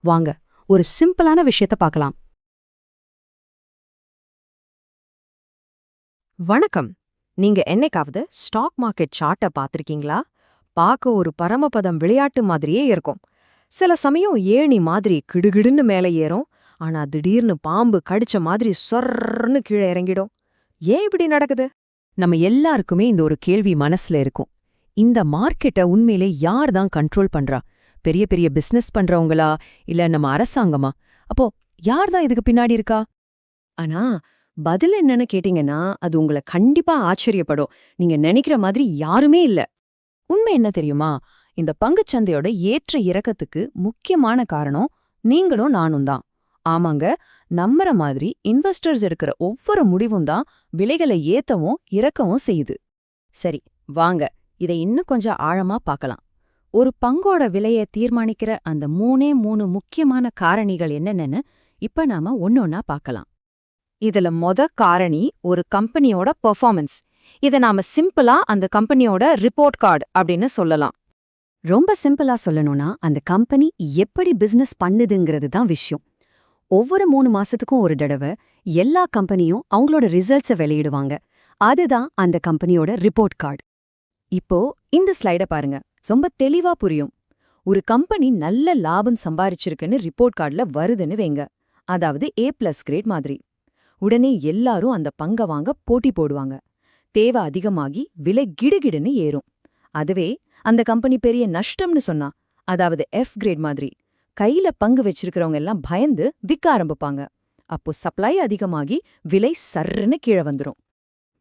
வாங்க ஒரு சிம்பிளான விஷயத்த பார்க்கலாம். வணக்கம். நீங்க என்னைக்காவது ஸ்டாக் மார்க்கெட் சார்ட்ட பார்த்திருக்கீங்களா? பார்க்க ஒரு பரமபதம் விளையாட்டு மாதிரியே இருக்கும். சில சமயம் ஏணி மாதிரி கிடுகிடுன்னு மேல ஏறும். ஆனா திடீர்னு பாம்பு கடிச்ச மாதிரி சொர்ன்னு கீழே இறங்கிடும். ஏன் இப்படி நடக்குது? நம்ம எல்லாருக்குமே இந்த ஒரு கேள்வி மனசுல இருக்கும். இந்த மார்க்கெட்ட உண்மையிலே யார் தான் கண்ட்ரோல் பண்றா? பெரிய பெரிய பிசினஸ் பண்றவங்களா இல்ல நம்ம அரசாங்கமா? அப்போ யார் தான் இதுக்கு பின்னாடி இருக்கா? ஆனா பதில் என்னன்னு கேட்டீங்கன்னா அது உங்களை கண்டிப்பா ஆச்சரியப்படும். நீங்க நினைக்கிற மாதிரி யாருமே இல்ல. உண்மை என்ன தெரியுமா? இந்த பங்குச்சந்தையோட ஏற்ற இறக்கத்துக்கு முக்கியமான காரணம் நீங்களும் நானும் தான். ஆமாங்க, நம்புற மாதிரி இன்வெஸ்டர்ஸ் எடுக்கிற ஒவ்வொரு முடிவும் தான் விலைகளை ஏத்தவும் இறக்கவும் செய்யுது. சரி, வாங்க இதை இன்னும் கொஞ்சம் ஆழமா பார்க்கலாம். ஒரு பங்கோட விலையை தீர்மானிக்கிற அந்த மூணே முக்கியமான காரணிகள் என்னென்னு இப்ப நாம ஒன்னொன்னா பார்க்கலாம். இதுல காரணி ஒரு கம்பெனியோட பெர்ஃபார்மன்ஸ். இத நாம சிம்பிளா அந்த கம்பெனியோட ரிப்போர்ட் கார்டு அப்படின்னு சொல்லலாம். ரொம்ப சிம்பிளா சொல்லணும்னா அந்த கம்பெனி எப்படி பிசினஸ் பண்ணுதுங்கிறது தான் விஷயம். ஒவ்வொரு 3 மாசத்துக்கும் ஒரு தடவை எல்லா கம்பெனியும் அவங்களோட ரிசல்ட்ஸை வெளியிடுவாங்க. அதுதான் அந்த கம்பெனியோட ரிப்போர்ட் கார்டு. இப்போ இந்த ஸ்லைட பாருங்க, ரொம்ப தெளிவா புரியும். ஒரு கம்பெனி நல்ல லாபம் சம்பாரிச்சிருக்குன்னு ரிப்போர்ட் கார்டுல வருதுன்னு வைங்க, அதாவது A+ கிரேட் மாதிரி. உடனே எல்லாரும் அந்த பங்க வாங்க போட்டி போடுவாங்க. தேவை அதிகமாகி விலை கிடுகிடுன்னு ஏறும். அதுவே அந்த கம்பெனி பெரிய நஷ்டம்னு சொன்னா, அதாவது F கிரேட் மாதிரி, கையில பங்கு வச்சிருக்கிறவங்க எல்லாம் பயந்து விற்க ஆரம்பிப்பாங்க. அப்போ சப்ளை அதிகமாகி விலை சர்ன்னு கீழே வந்துரும்.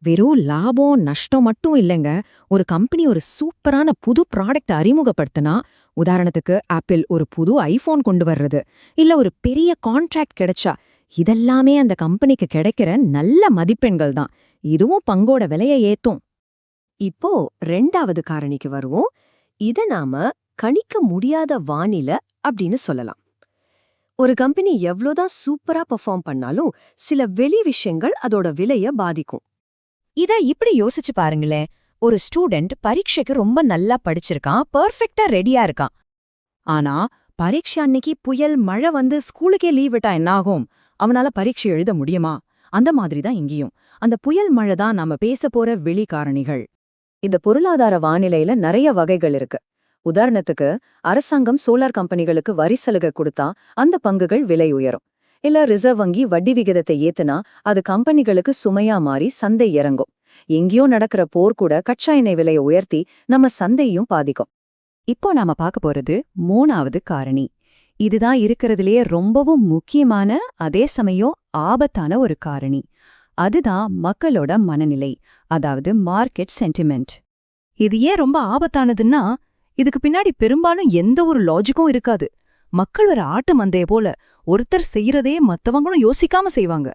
வெறும் லாபம் நஷ்டம் மட்டும் இல்லைங்க. ஒரு கம்பெனி ஒரு சூப்பரான புது ப்ராடக்ட் அறிமுகப்படுத்தினா, உதாரணத்துக்கு ஆப்பிள் ஒரு புது ஐபோன் கொண்டு வர்றது, இல்ல ஒரு பெரிய கான்ட்ராக்ட் கிடைச்சா, இதெல்லாமே அந்த கம்பெனிக்கு கிடைக்கிற நல்ல மதிப்பெண்கள் தான். இதுவும் பங்கோட விலையை ஏத்தும். இப்போ 2வது காரணிக்கு வருவோம். இத நாம கணிக்க முடியாத வானிலை அப்படின்னு சொல்லலாம். ஒரு கம்பெனி எவ்வளோதான் சூப்பரா பெர்ஃபார்ம் பண்ணாலும் சில வெளி விஷயங்கள் அதோட விலைய பாதிக்கும். இத இப்படி யோசிச்சு பாருங்களேன். ஒரு ஸ்டூடெண்ட் பரீட்சைக்கு ரொம்ப நல்லா படிச்சிருக்கான், பெர்ஃபெக்ட்டா ரெடியா இருக்கான். ஆனா பரீட்சை அன்னைக்கு புயல் மழை வந்து ஸ்கூலுக்கே லீவ் விட்டா என்னாகும்? அவனால பரீட்சை எழுத முடியுமா? அந்த மாதிரி தான் இங்கேயும். அந்த புயல் மழை தான் நாம பேச போற வெளி காரணிகள். இந்த பொருளாதார வானிலையில நிறைய வகைகள் இருக்கு. உதாரணத்துக்கு அரசாங்கம் சோலார் கம்பெனிகளுக்கு வரி சலுகை கொடுத்தா அந்த பங்குகள் விலை உயரும். இல்ல ரிசர்வ் வங்கி வட்டி விகிதத்தை ஏத்துனா அது கம்பெனிகளுக்கு சுமையா மாறி சந்தை இறங்கும். எங்கேயோ நடக்கிற போர் கூட கச்சா எண்ணெய் விலையை உயர்த்தி நம்ம சந்தையும் பாதிக்கும். இப்போ நாம பார்க்க போறது 3வது காரணி. இதுதான் இருக்கிறதுலயே ரொம்பவும் முக்கியமான, அதே சமயம் ஆபத்தான ஒரு காரணி. அதுதான் மக்களோட மனநிலை, அதாவது மார்க்கெட் சென்டிமெண்ட். இது ஏன் ரொம்ப ஆபத்தானதுன்னா, இதுக்கு பின்னாடி பெரும்பாலும் எந்த ஒரு லாஜிக்கும் இருக்காது. மக்கள் ஒரு ஆட்டு மந்தைய போல ஒருத்தர் செய்யறதே மத்தவங்களும் யோசிக்காம செய்வாங்க.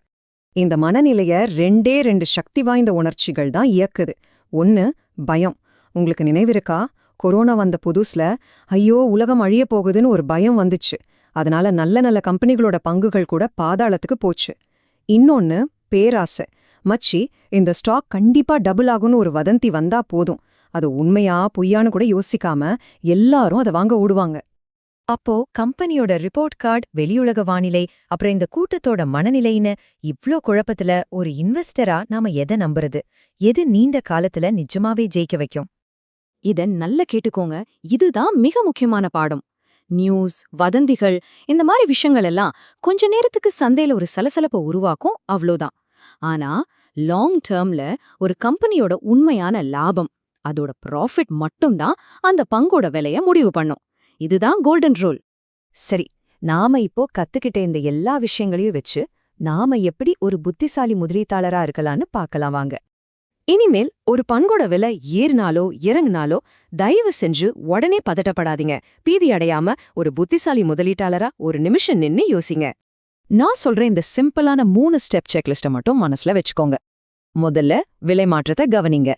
இந்த மனநிலைய 2 சக்தி வாய்ந்த உணர்ச்சிகள் தான் இயக்குது. ஒன்னு பயம். உங்களுக்கு நினைவிருக்கா? கொரோனா வந்த புதுசுல ஐயோ உலகம் அழிய போகுதுன்னு ஒரு பயம் வந்துச்சு. அதனால நல்ல நல்ல கம்பெனிகளோட பங்குகள் கூட பாதாளத்துக்கு போச்சு. இன்னொன்னு பேராசை. மச்சி, இந்த ஸ்டாக் கண்டிப்பா டபுள் ஆகும்னு ஒரு வதந்தி வந்தா போதும், அது உண்மையா பொய்யான்னு கூட யோசிக்காம எல்லாரும் அதை வாங்க ஓடுவாங்க. அப்போ கம்பெனியோட ரிப்போர்ட் கார்டு, வெளியுலக வானிலை, அப்புறம் இந்த கூட்டத்தோட மனநிலைன்னு இவ்ளோ குழப்பத்துல ஒரு இன்வெஸ்டரா நாம எதை நம்புறது? எது நீண்ட காலத்துல நிஜமாவே ஜெயிக்க வைக்கும்? இத நல்லா கேட்டுக்கோங்க. இதுதான் மிக முக்கியமான பாடம். நியூஸ், வதந்திகள், இந்த மாதிரி விஷயங்கள் எல்லாம் கொஞ்ச நேரத்துக்கு சந்தையில ஒரு சலசலப்பை உருவாக்கும், அவ்ளோதான். ஆனா லாங் டேர்ம்ல ஒரு கம்பெனியோட உண்மையான லாபம், அதோட ப்ராஃபிட் மட்டும்தான் அந்த பங்கோட விலைய முடிவு பண்ணும். இதுதான் கோல்டன் ரூல். சரி, நாம இப்போ கத்துக்கிட்ட இந்த எல்லா விஷயங்களையும் வச்சு நாம எப்படி ஒரு புத்திசாலி முதலீட்டாளரா இருக்கலாம்னு பார்க்கலாம் வாங்க. இனிமேல் ஒரு பங்கோட விலை ஏறினாலோ இறங்குனாலோ தயவு செஞ்சு உடனே பதட்டப்படாதீங்க. பீதி அடையாம ஒரு புத்திசாலி முதலீட்டாளரா ஒரு நிமிஷம் நின்னு யோசிங்க. நான் சொல்ற இந்த சிம்பிளான 3 ஸ்டெப் செக்லிஸ்ட மட்டும் மனசுல வச்சுக்கோங்க. முதல்ல விலை மாற்றத்தை கவனிங்க.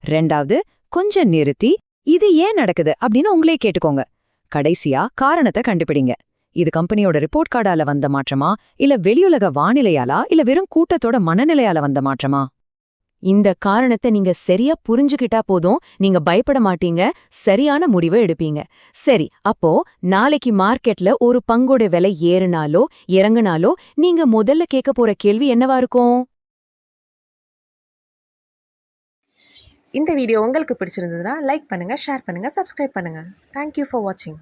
2வது கொஞ்சம் நிறுத்தி இது ஏன் நடக்குது அப்படின்னு உங்களே கேட்டுக்கோங்க. கடைசியா காரணத்தை கண்டுபிடிங்க. இது கம்பெனியோட ரிப்போர்ட் கார்டால வந்த மாற்றமா, இல்ல வெளியுலக வானிலையாலா, இல்ல வெறும் கூட்டத்தோட மனநிலையால வந்த மாற்றமா? இந்த காரணத்தை நீங்க சரியா புரிஞ்சுக்கிட்டா போதும், நீங்க பயப்பட மாட்டீங்க, சரியான முடிவை எடுப்பீங்க. சரி, அப்போ நாளைக்கு மார்க்கெட்ல ஒரு பங்கோட விலை ஏறுனாலோ இறங்குனாலோ நீங்க முதல்ல கேட்க போற கேள்வி என்னவா இருக்கும்? இந்த வீடியோ உங்களுக்கு பிடிச்சிருந்ததுன்னா லைக் பண்ணுங்கள், ஷேர் பண்ணுங்கள், சப்ஸ்கிரைப் பண்ணுங்கள். தேங்க்யூ ஃபார் வாட்சிங்.